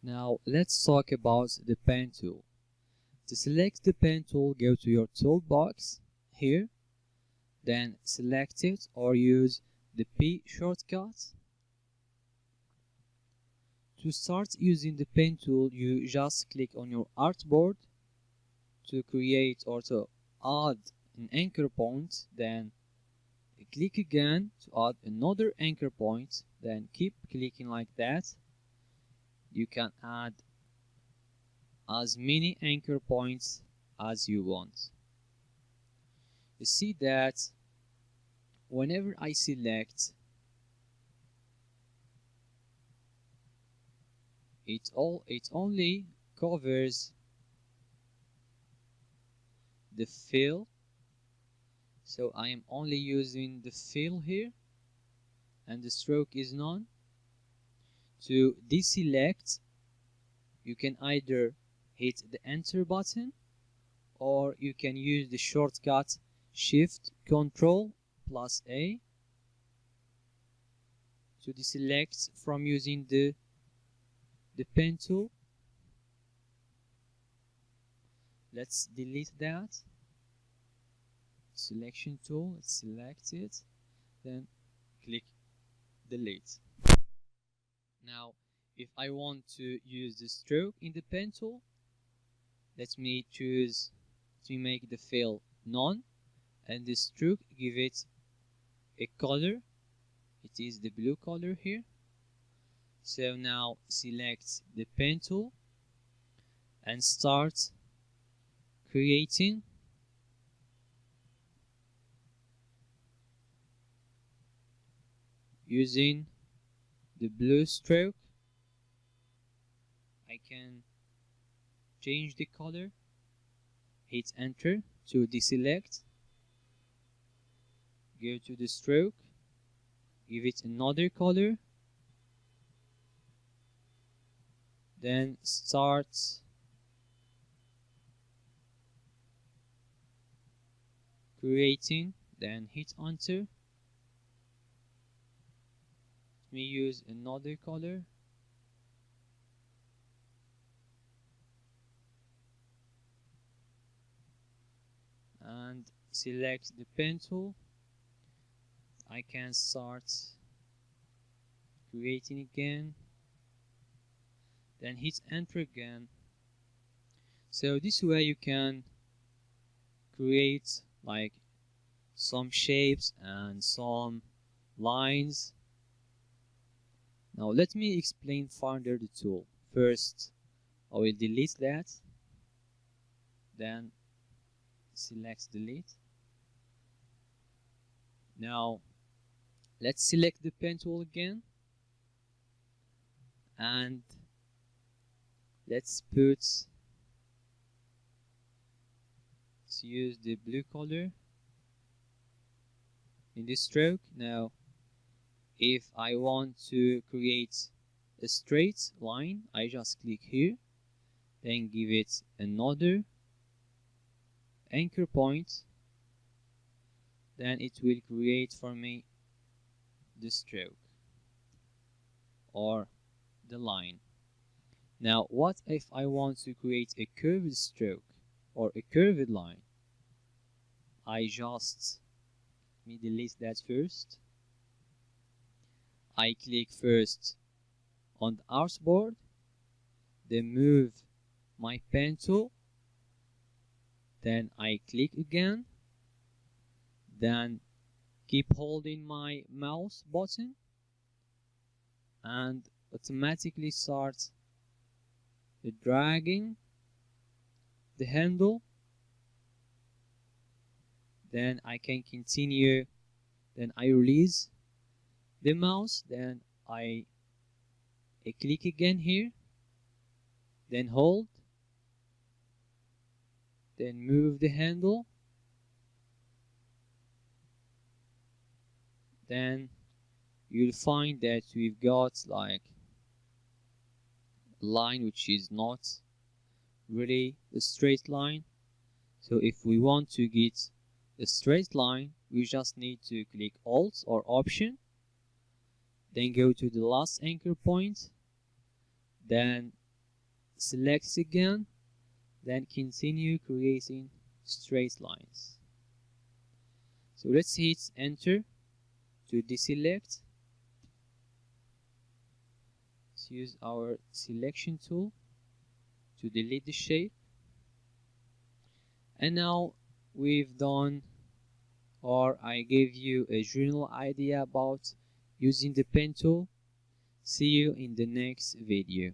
Now let's talk about the pen tool. To select the pen tool, go to your toolbox here, then select it or use the P shortcut. To start using the pen tool, you just click on your artboard to create or to add an anchor point, then click again to add another anchor point, then keep clicking like that. You can add as many anchor points as you want. You see that whenever I select, it only covers the fill, so I am only using the fill here and the stroke is none. To deselect, you can either hit the enter button or you can use the shortcut Shift Ctrl plus A to deselect from using the pen tool. Let's delete that. Selection tool, let's select it, then click delete. Now if I want to use the stroke in the pen tool, let me make the fill none and the stroke, give it a color. It is the blue color here. So now select the pen tool and start creating. Using the blue stroke, I can change the color, hit enter to deselect, go to the stroke, give it another color, then start creating, then hit enter. Let me use another color. And select the pen tool. I can start creating again, then hit enter again. So this way you can create like some shapes and some lines. Now let me explain further the tool. First I will delete that, then select delete. Now let's select the pen tool again and let's use the blue color in this stroke. Now if I want to create a straight line, I just click here, then give it another anchor point, then it will create for me the stroke or the line. Now what if I want to create a curved stroke or a curved line? Let me delete that first. I click first on the artboard, then move my pen tool, then I click again, then keep holding my mouse button and automatically start dragging the handle. Then I can continue, then I release the mouse, then I click again here, then hold, then move the handle, then you'll find that we've got like a line which is not really a straight line. So if we want to get a straight line, we just need to click Alt or Option, then go to the last anchor point, then select it again, then continue creating straight lines. So let's hit enter to deselect. Let's use our selection tool to delete the shape. And now we've done, or I gave you a general idea about using the pen tool. See you in the next video.